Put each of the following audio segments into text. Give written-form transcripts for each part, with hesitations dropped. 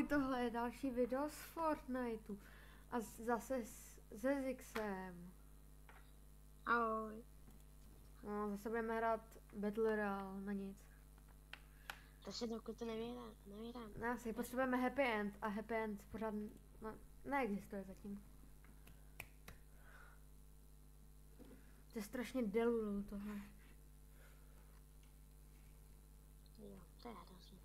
Ahoj, tohle je další video z Fortniteu. A zase se Zixem. Ahoj. No, zase budeme hrát Battle Royale na nic. To se dokud to nevyhrám. No, asi potřebujeme happy end a happy end pořád neexistuje zatím. To je strašně delulu tohle. Jo, to je hrozný.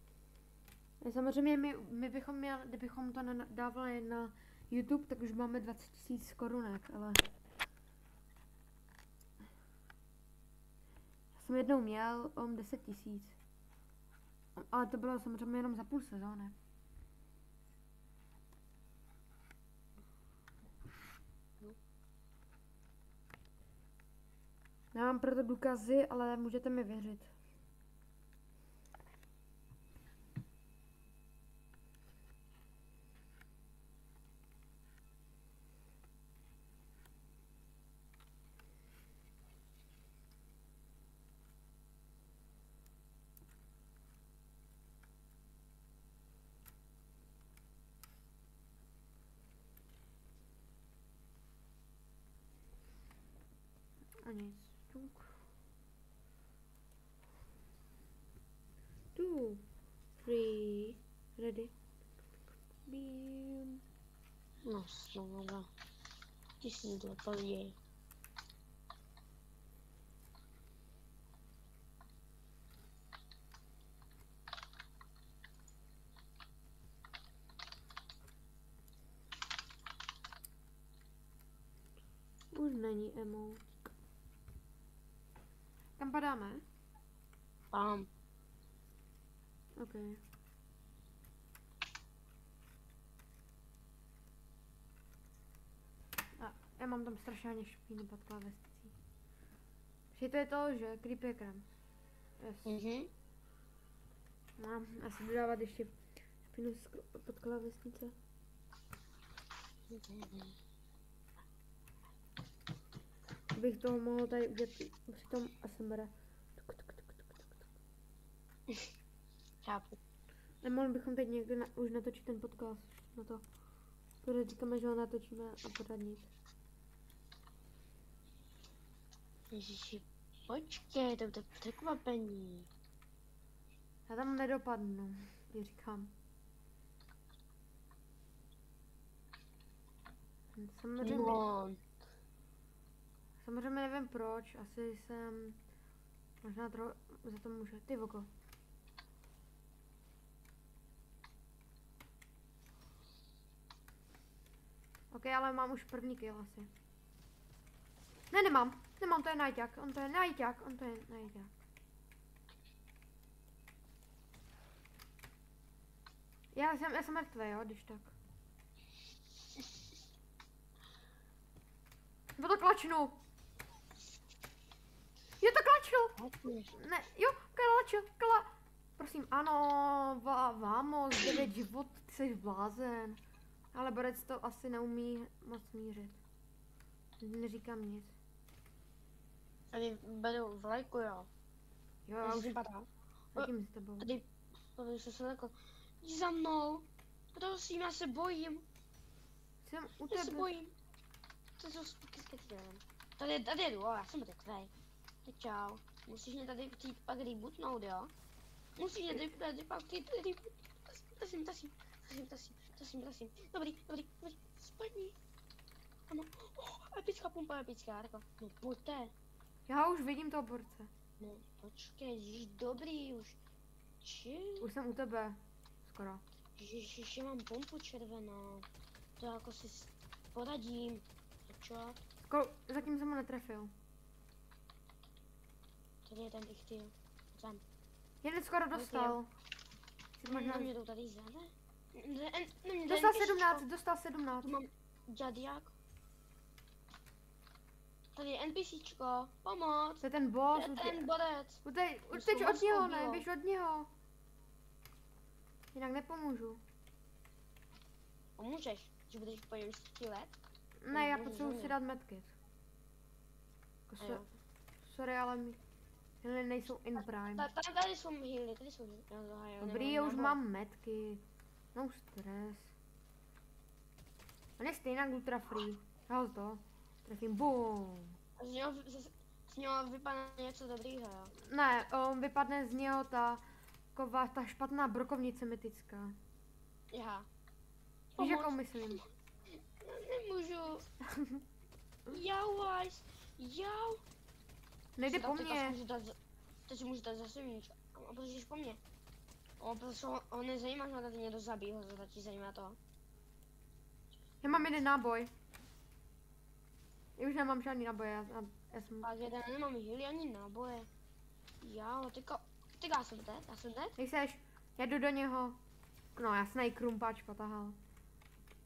Samozřejmě my bychom měli, kdybychom to dávali na YouTube, tak už máme 20 000 korunek, ale... Já jsem jednou měl 10 000. Ale to bylo samozřejmě jenom za půl sezóny. Nemám proto důkazy, ale můžete mi věřit. A nic. Tuk. 2, 3, ready. Bím. No, slovo. 1000 odpovědí. Už není emote. Kam padáme? Pám. OK. A já mám tam strašně špínu pod klávesnicí. Že to je to, že? Creepy ekran. Yes. Mám asi dodávat ještě špínu pod klávesnice. Bych toho mohl tady udělat při tom ASMR. Chápu. Nemohli bychom teď někdy už natočit ten podcast na to. Protože říkáme, že ho natočíme a pořád nic. Ježiši, počkej, to je překvapení. Já tam nedopadnu, ti říkám. Samozřejmě nevím proč, asi jsem možná za to může. Ty voko. OK, ale mám už první kill asi. Ne, nemám, to je najťák, on to je najťák. Já jsem mrtvý, jo, když tak. No to klačnu. Jo, to klačil. Ne, jo, klačil. Prosím, ano, vamos, 9 život, ty jsi blázen. Ale borec to asi neumí moc mířit. Neříkám nic. Tady beru v lajku, jo. Jo, já už vypadá. vidím s tebou. Tady se jako, jdi za mnou. Prosím, já se bojím. Jsem u Já se tebe. bojím. To jsou spokysky. Tady jedu, já jsem takovej. Tak čau. Musíš mě tady chtít pak rebootnout, jo? Musíš mě tady pak chtít reboot. Tasím. Dobrý. Spadni. Ano. Epická pumpa, jako. No pojďte. Já už vidím toho borce. No počkej, jsi dobrý už. Chill. Už jsem u tebe. Skoro. Ježiši, mám pumpu červenou. To jako si poradím. Čo? Skoro, zatím jsem ho netrefil. Tady je ten ichtyl. Tam. Jeden skoro dostal. Na mě jdou tady záda? Dostal 17. Tu mám dědiák. Tady je NPCčko, pomoc. To je ten boss. To je ten borec. Uteč od něho, ne, běž od něho. Jinak nepomůžu. Pomůžeš, že budeš pojem 10 let? Ne, já potřebuji si dát medkit. Sorry, ale mi nejsou in prime. Tady jsou healy, Dobrý, já už mám medkit. No stres. On je stejně ultra free. Já ho to trefím, boom. A z něho vypadá něco dobrýho, jo? Ne, vypadne z něho ta špatná brokovnice mytická. Já. Víš, jakou myslím? Nemůžu. Jau, Wise. Jau. Nejde po mně. Teď si můžu dát zase míč. A proč jdeš po mně? Protože ho nezajímá, že tady někdo zabíjí, ho ti zajímá to. Já mám jeden náboj. Já už nemám žádný náboj, já jsem... Pak jeden nemám healy ani náboje. Jo, tyka já jsem dead. Nejseš, já jdu do něho. No, já jsem krumpáč potahal.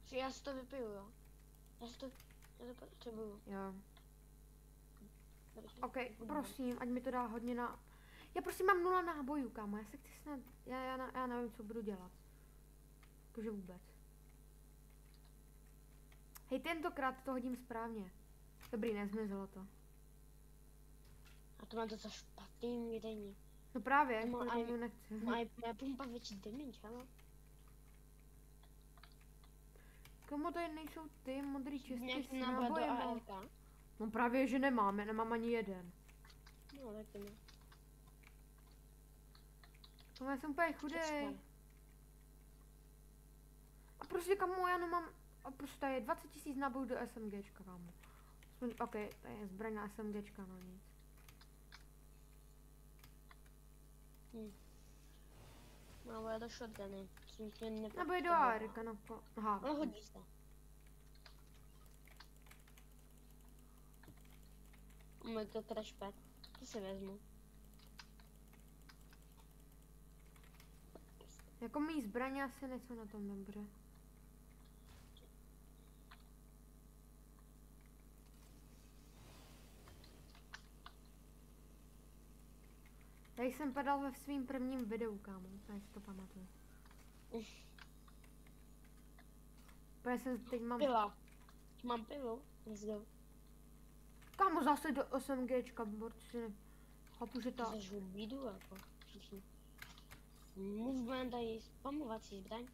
Že já si to vypiju, jo. Já to potřebuju. Jo. OK, prosím, ať mi to dá hodně na... Já prostě mám 0 nábojů, kámo, já se chci snad... Já nevím, co budu dělat. Jakože vůbec. Hej, tentokrát to hodím správně. Dobrý, nezmizelo to. A to má docela špatný měření. No právě, No, kvůli tomu nechci. Má pumpa větší damage, ale? Komu to nejsou ty modrý čistky s Nějaký náboj do nábojem? ARK? No právě, že nemám, já nemám ani jeden. No, tak to ne. No, já jsem úplně chudej. A prostě kamo, já nemám... A prostě tady je 20 000 nábojů do SMGčka, kámo. OK, tady je zbraň na SMGčka, no nic. Náboje do shotguny. Nebo je do ARK, no. Aha. No, hodí se. Můj to crash pad. To si vezmu. Jako mý zbraně asi nejsou na tom dobře. Tady jsem padal ve svým prvním videu, kámo, já si to pamatuju. Protože jsem teď mám... Piva. Mám pivo. Let's go. Kámo, zase do 8Gčka, borci. Chápu, že To ta... zažiju bídu, jako všichni. Movement dají spamovací zbraň.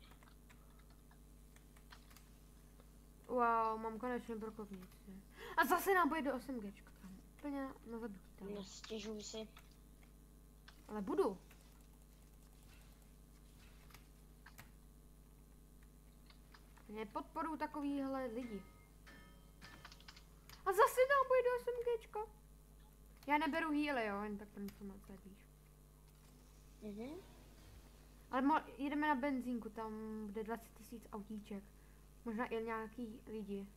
Wow, mám konečně brokovnici. A zase náboj do 8Gčka, kámo. Úplně na zadutá. Nestěžuj si. Ale budu. Nepodporuji takovýhle lidi. A zase náboj do 8Gčka. Já neberu healy, jo, jen tak pro informace, víš. Ale jdeme na benzínku, tam bude 20 000 autíček. Možná i nějaký lidi.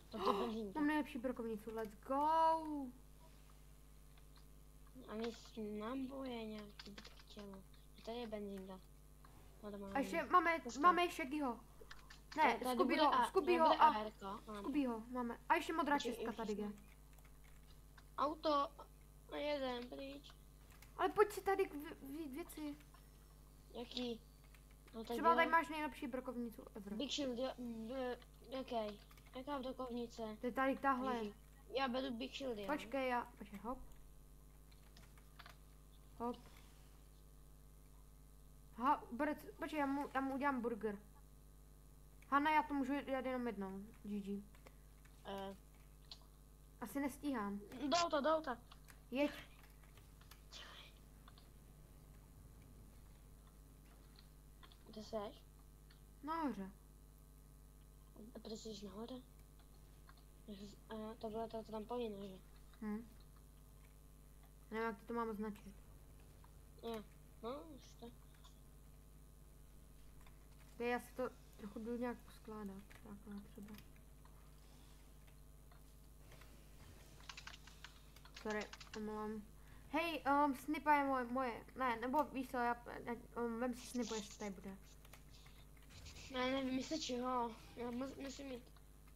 To benzínka. Mám nejlepší brokovnicu, let's go! A my náboje nějaký tělo. Tady je benzínka. A ještě máme Shaggyho. Ne, Scoobyho a Scoobyho máme. A ještě modrá čestka tady je. Auto a jeden pryč. Ale pojď si tady věci. Jaký? No, Třeba tady máš nejlepší brokovnicu ever. Big Shield, jaký? Jaká brokovnice? To je tady tahle. Já beru Big Shield, jo. Počkej, hop. Hop. Počkej, já mu udělám burger. Hanna, já to můžu dělat jenom jednou. GG. Asi nestíhám. Do auta. Jeď. Kde seš? Nahoře. A proč jsi nahoře? To bylo to trampolína, že? Nevím, jak to mám označit. No, už to. Já si to trochu budu nějak poskládat. Takhle třeba. Sorry, omlouvám. Hej, snipa je moje. Ne, nebo víš co, vem si snipu, jestli tady bude. Ne, nevím, jestli čeho. Já musím mít.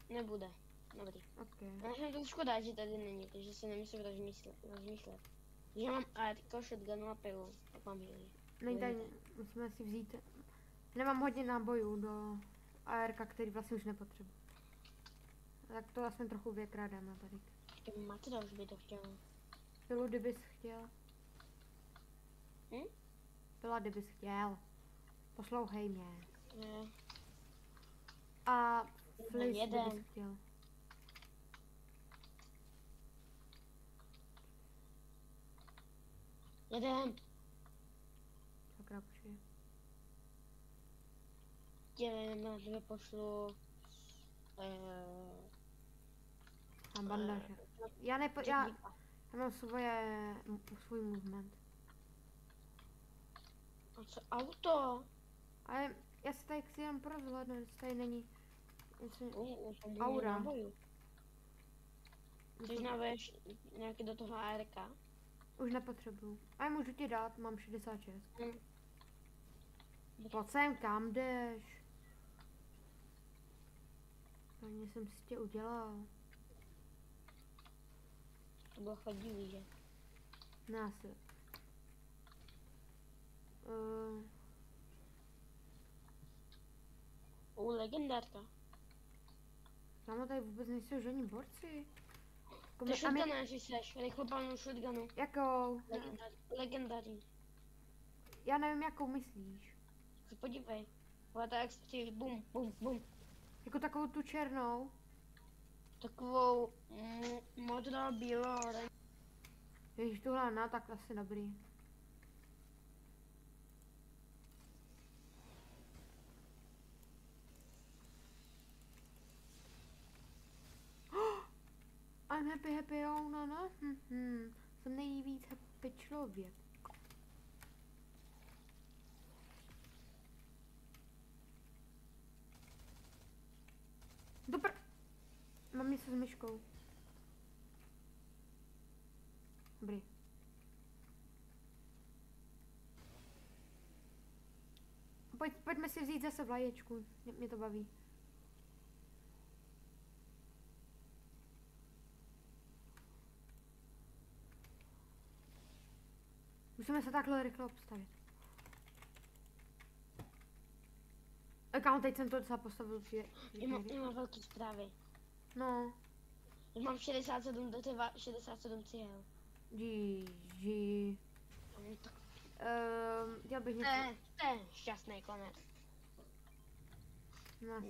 Nebude. Dobrý. Okay. Já jsem to škoda, že tady není, takže si nemusím rozmýšlet. Že mám ARko, shotgun a pilu. Tak mám healy. Není tady, musíme si vzít. Nemám hodně nábojů do ARK, který vlastně už nepotřebuji. Tak to vlastně trochu vykrádáme tady. Matka už by to chtěla. Pilu, kdybys chtěl. byla, kdybys chtěl. Poslouchej mě. Ne. A Fliss, jeden. kdybys chtěl. Jedem. Sakra, počkej. Tě na tebe pošlu. Mám bandaže. Já mám svůj movement. A co auto? Ale já si tady chci jenom porozhlednout, jestli tady není aura. Chceš navést nějaký do toho ARK? Už nepotřebuju. A můžu ti dát, mám 66. Hm. Pojď sem, kam jdeš? Paně jsem si tě udělal. To bylo chodivý, že? Násil. Legendárka. Kámo, tady vůbec nejsou žádní borci. To shotguna, jestli seš, rychlopálnou shotgunu. Jakou? Legendární. Já nevím, jakou myslíš. Se podívej. Byla tak jak střílí, bum, bum, bum. Jako takovou tu černou. Takovou modrá, bílá. Když tuhle na, tak asi dobrý. I'm happy, oh no no. Jsem nejvíc happy člověk. Dobr. Mám něco s myškou. Dobrý. Pojďme si vzít zase vlaječku. Mě to baví. Musíme se takhle rychle obstavit. Kámo, teď jsem to docela postavil. Mám velký zprávy. No. Už mám 67 do teba, 67 cíl. GG. Dělal bych něco. To je šťastný konec. No.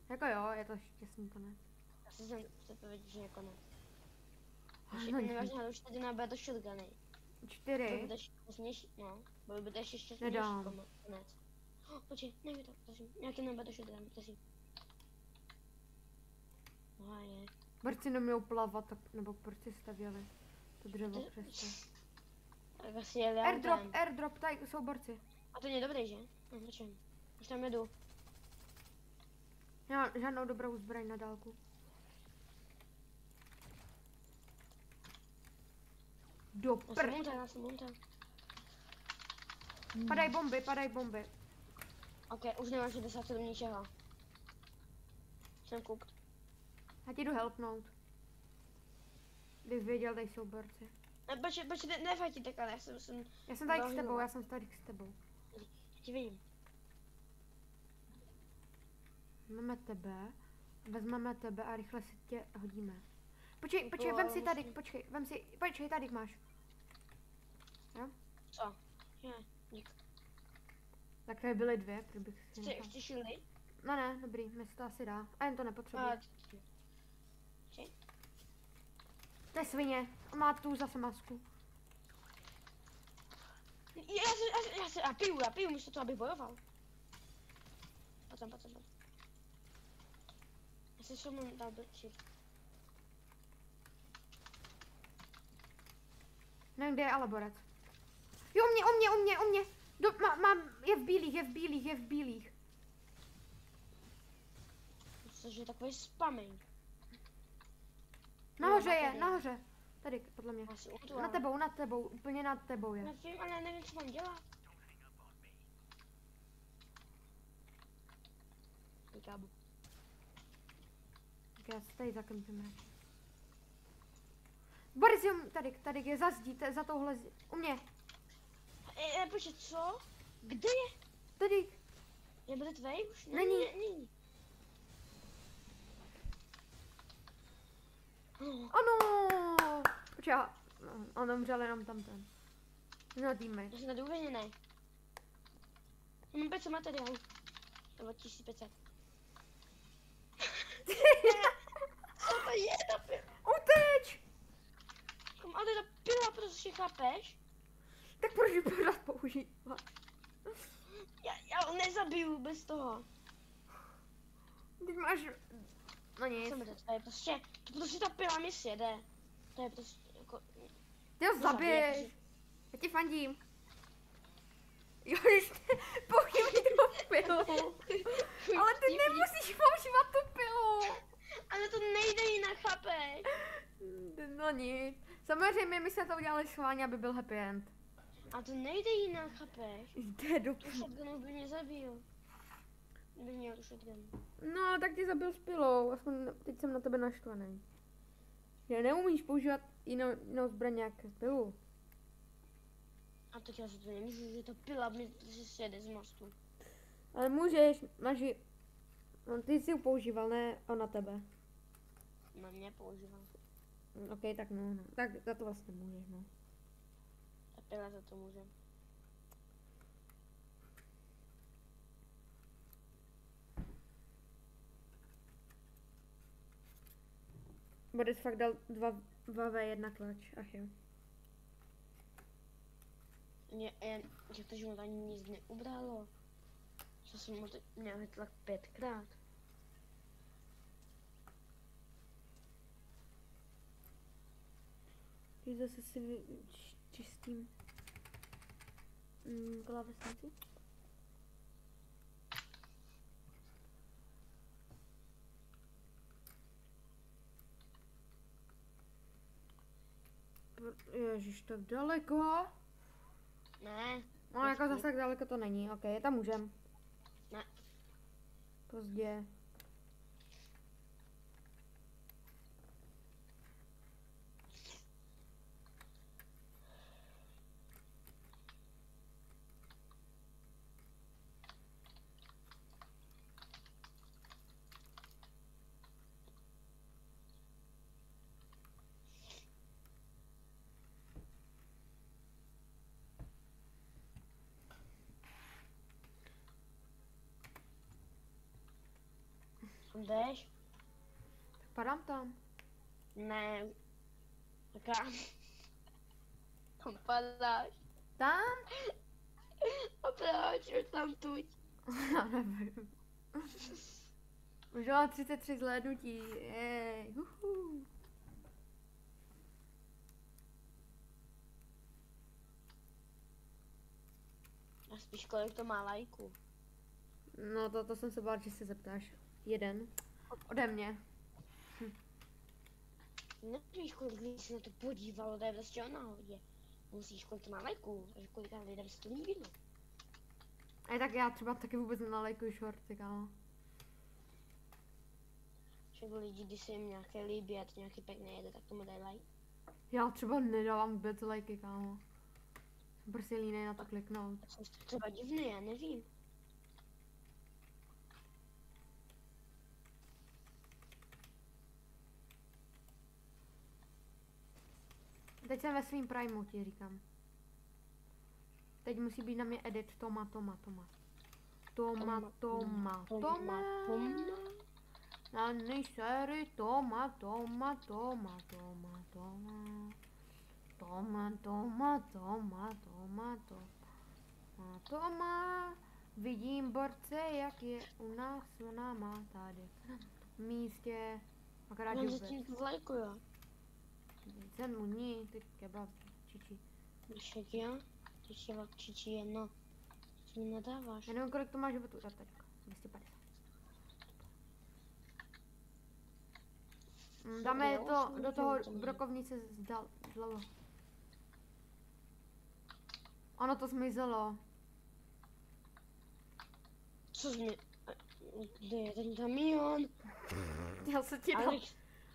Jako jo, je to šťastný konec. Já jsem předpověděl, že je konec. No, Nevážně, ale už tady bude to shotguny. 4. Bude šťastnější, no. Bude ještě šťastnější Nedám. konec. Počkej, nevím to, prosím. Nějaký nebude shotgun, prosím. Háje. Borci nemějou plavat, tak, nebo proč si stavěli to dřevo přesto. Tak asi jeli autem. Airdrop, tady jsou borci. A to je dobrý, že? No, na čem? Už tam jedu. Já mám žádnou dobrou zbraň na dálku. Do Já jsem montel. Padaj bomby. Ok, už nemám 67 ničeho. Jsem cooked. Já ti jdu helpnout. Kdybych věděl, tady jsou borci. Počkej, nefajti takhle, já jsem tady s tebou, já jsem tady s tebou. Já ti vidím. Vezmeme tebe a rychle si tě hodíme. Počkej, vem si tady, počkej, tady máš. Jo? Co? Je, dík. Tak tady byly dvě, proč bych si nechal. Chci šildy? No ne, dobrý, mi se to asi dá. A jen to nepotřebuji. To je svině, má tu zase masku. Já piju místo toho, abych bojoval. Pojď. Já si šel dál blčit. Nevím, kde je ale borec. Jo, u mě. Je v bílých. Což je takový spamming. Nahoře je, nahoře. Tady, podle mě. Asi Nad tebou, úplně nad tebou je. Nevím, ale nevím, co mám dělat. Kábu. Tak já se tady zakempím radši. Boris, tady je za zdí, za touhle zdí. U mě. Počkej, co? Kde je? Tady. Nebude tvej už? Není. Ano. Počkej, on umřel jenom tamten. No, teammate. Já jsem tady uvěněnej. Mám 500 materiálu. Nebo 1500. Co to je ta pila? Uteč! Ale ta pila prostě, chápeš? Tak proč ji pořád používat? Já ho nezabiju bez toho. Teď máš... No nic. To je prostě ta pila mi sjede. To je prostě jako... Ty ho zabiješ. Já ti fandím. Jo, když používají tu pilu. Ale ty nemusíš používat tu pilu. Ale to nejde jinak, chápeš? No nic. Samozřejmě my jsme to udělali schválně, aby byl happy end. A to nejde jinak, chápeš? Jde do... Tu shotgunu by mě zabil. By měl tu shotgunu. No, tak tě zabil s pilou. Aspoň teď jsem na tebe naštvaný. Že neumíš používat jinou zbraň jak pilu. A tak já si to nemyslím, že to pila mi sjede z mostu. Ale můžeš, máš ji... No, ty jsi ji používal, ne on na tebe. Na mě používám. Ok, tak no. Tak za to vlastně můžeš, no. Ta pila za to může. Borec fakt dal 2v1 klač, ach jo. Jak to, že mu to ani nic neubralo. Co jsem mu teď měl tlak 5krát. Když zase si čistím klávesnici. Ježiš, tak daleko? Ne. No jako zase tak daleko to není, ok, tam můžem. Ne. Pozdě. Jdeš? Tak padám tam. Ne. Taká. Tam padáš. Tam? A proč tam tuď? Já nevím. Už mám 33 zhlédnutí, jej, huhu. A spíš kolik to má lajků. No to jsem se bál, že se zeptáš. 1. Ode mě. Nevíš, kolik lidí se na to podívalo, to je prostě o náhodě. Musíš, kolik to má lajků, takže kolika lidem se to líbilo. A tak já třeba taky vůbec nenalajkuju shorty, kámo. Však lidi, když se jim nějaké líbí a to nějaký pěkný jede, tak tomu dají like. Já třeba nedávám vůbec lajky, kámo. Jsem prostě línej na to kliknout. Jsem třeba divný, já nevím. Teď jsem ve svým primu, ti říkám. Teď musí být na mě edit Toma. Na nejšery Toma. Vidím borce, jak je u nás s náma tady v místě. Akorát Mám vůbec. zatím to lajkuju. Jsem mu ní, ty kebab, čiči. Však já? Ty si čiči jedno. Co mi nadáváš? Já nevím, kolik to má životů, tak teďka. 250. Dáme to do toho brokovnice zlelo. Ono to zmizelo. Co jsi mi... Kde je ten kamion? Já se ti dal.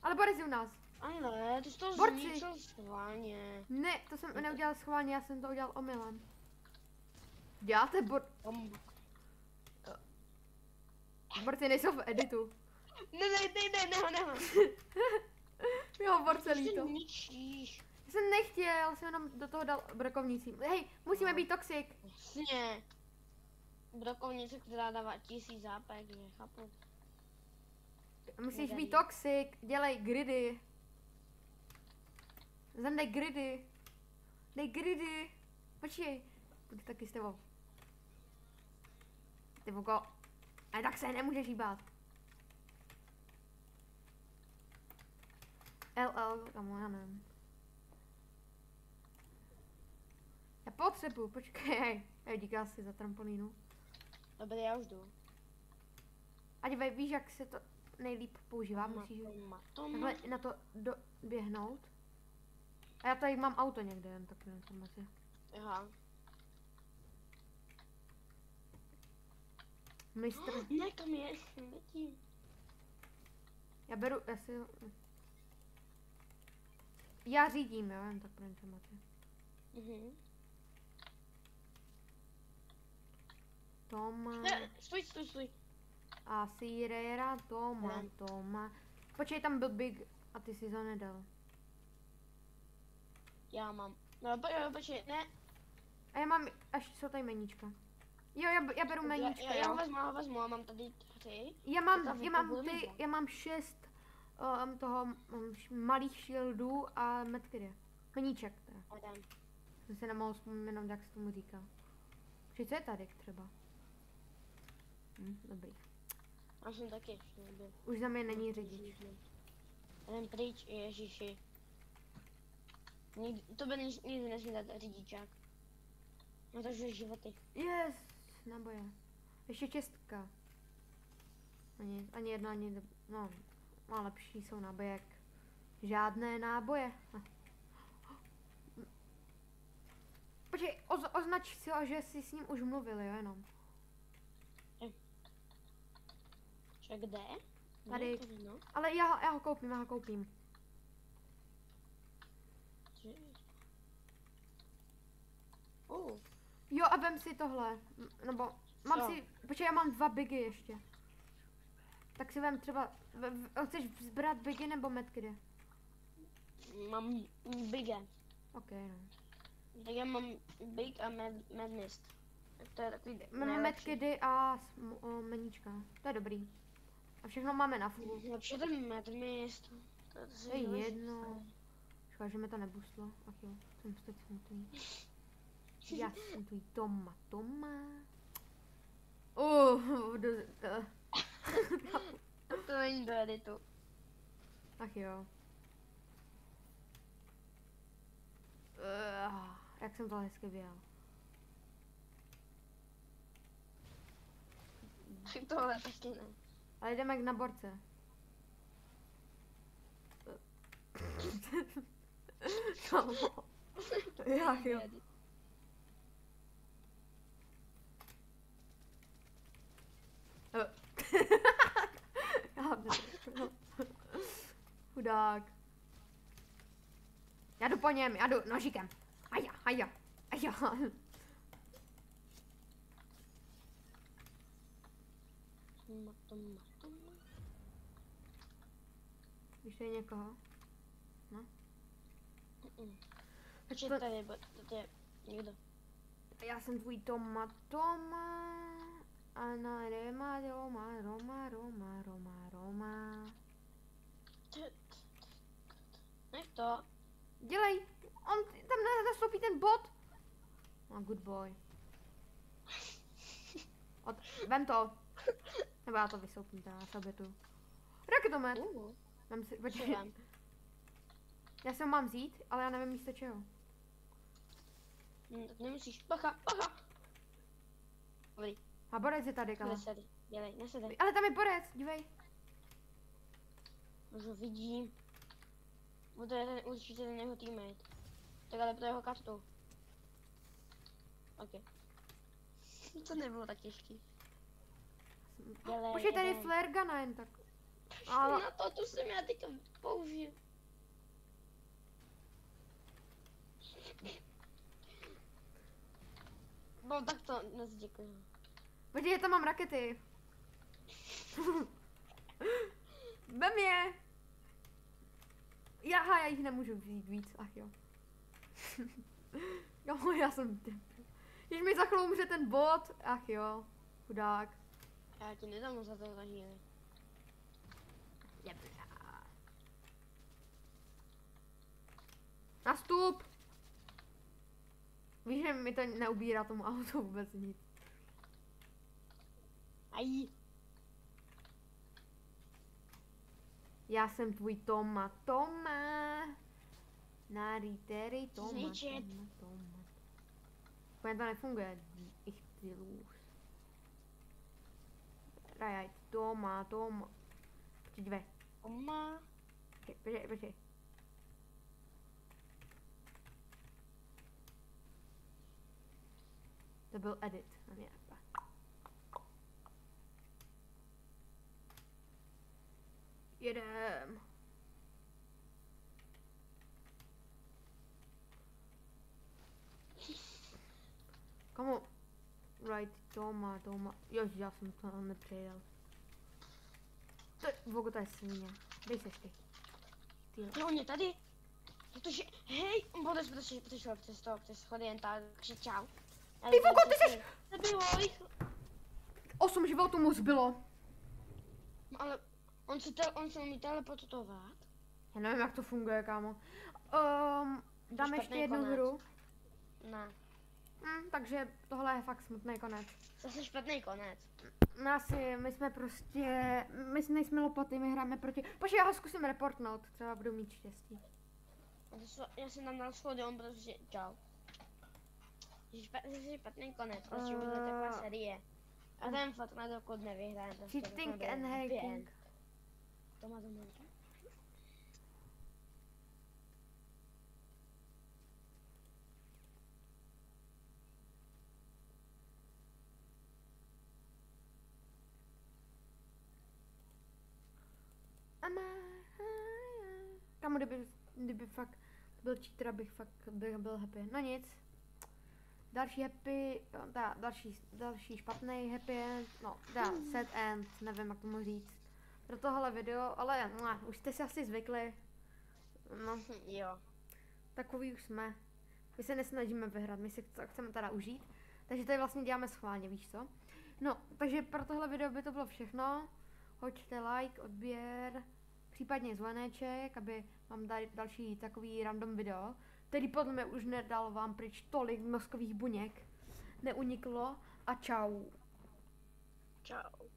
Ale Boris je u nás. Ale, ty jsi to Borci. zničil schválně. Ne, to jsem neudělal schválně, já jsem to udělal omylem. Děláte Borci nejsou v editu. Ne. Jo, borce Ty líto. ničíš. Já jsem nechtěl, jsem jenom do toho dal brokovnici. Hej, musíme být toxic. Jasně. brokovnice, která dává 1000 zápek, že chápu. Musíš Nedarí. být toxic, dělej gridy. Zem, dej gridy. Dej gridy. Počkej. Půjdu taky s tebou. Ty voko. Ale tak se nemůžeš hýbat. LL, kamo, já nevím. Já potřebuju, počkej. Díky si za trampolínu. Dobrý, já už jdu. A dívej, víš, jak se to nejlíp používá? Musíš takhle na to doběhnout. A já tady mám auto někde, jen takové informace. Aha. Mistr. Ne, kam je? Letím. Já beru, já řídím, jo, jen tak pro informace. Mhm. Toma. Ne, stůj. A Sirera, Toma, Ne. Toma. Počkej, tam byl Big a ty si to nedal. Já mám. No, počkej, ne. A já mám, až jsou tady meníčka. Jo, já beru meníčka, Já jo. ho vezmu, a mám tady 3. Já mám 6 malých shieldů a medkity. Meníček teda. Jsem se nemohl vzpomenout, jak se tomu říká. Přijď, co je tady třeba? Dobrý. Já jsem taky ještě nebyl. Už za mě není řidič. Jdem pryč, ježiši. To by nikdy nesmí dát řidičák. No takže životy. Yes, náboje. Ještě 6. Ani jedna, no lepší jsou náboje. Žádné náboje. Počkej, označ si ho, že jsi s ním už mluvil, jo, jenom. Čo, kde? Tady. No. Ale já ho koupím. Jo, a vem si tohle. Nebo, počkej, já mám 2 bigy ještě. Tak si vem třeba, chceš zbrat bigy nebo medkity? Mám bige. Ok, no. Tak já mám big a medmist. To je takový Mám medkity a meníčka. To je dobrý. A všechno máme na full. Lepší ten medmist. To je jedno. Škoda, že mi to nebuslo. Ach jo, jsem teď smutný. Já jsem tvůj Toma. To není do editu. Ach jo. Jak jsem to hezky vyjel. Tohle taky ne. Ale jdeme na borce. Kamo. Jak jo. Chudák. Já jdu po něm, já jdu nožíkem. Aja. Víš tady někoho? No. Počkej, tady je někdo. Já jsem tvůj Toma. Ana Roma. Nech to. Dělej, on tam nastoupí ten bot. Good boy. Vem to. Nebo já to vysoupím, já se obětu. Raketomet. Mám si, počkej. Já si ho mám vzít, ale já nevím místo čeho. Tak nemusíš, bacha. Dobrý. A borec je tady, kala. Nesedej. Ale tam je borec, dívej. Už ho vidím. To je určitě ten jeho teammate. Tak ale pro jeho kartu. Ok. To nebylo tak těžký. Počkej, tady je flare gun jen tak. Ale... Na to tu jsem já teďka použil. No tak to nezděkuji. Počkej, tam mám rakety. Vem je. Já jich nemůžu vzít víc, ach jo. Jo, já jsem... Když mi za chvíli umře ten bot, ach jo. Chudák. Já ti nedám za to zažili. Dobrá. Nastup! Víš, že mi to neubírá tomu autu vůbec nic. Aj. Já jsem tvůj Toma. Naritery Toma. Zničit. Toma. Úplně to nefunguje. Ich ty lůz. Rajaj, Toma. Přijď ve. Oma. Počkej. To byl edit na mě. Jedem. Komu? Right, Toma. Jož, já jsem to nepřejel. Vogo, to je svině. Dej se ty. Jo, on je tady. Protože, hej, protože šel přes schody jen tak, takže čau. Ty Vogo, ty jsi... Nebylo jich. 8 životů mu zbylo. Ale on se umí teleportovat. Já nevím, jak to funguje, kámo. Dáme ještě Špatný jednu konec. hru. Ne, Takže tohle je fakt smutný konec. zase špatný konec. My jsme prostě, my nejsme lopaty, my hrajeme proti, počkej, já ho zkusím reportnout, třeba budu mít štěstí. Já jsem tam dal schody, on prostě, čau. Zase špatný konec, prostě bude taková série. A ten Fortnite dokud nevyhraje, prostě Cheating and hacking. To má doma. Kamu, kdyby fakt byl cheater, bych fakt byl happy. No nic. Další happy, další špatný happy end, no, sad end, nevím, jak tomu říct. Pro tohle video, ale už jste si asi zvykli. No, Jo. takový už jsme. My se nesnažíme vyhrát, my si chceme teda užít. Takže tady vlastně děláme schválně, víš co? No, takže pro tohle video by to bylo všechno. Hoďte like, odběr, případně zvoneček, aby vám dali další takový random video, který podle mě už nedal vám pryč tolik mozkových buněk. Neuniklo a čau. Čau.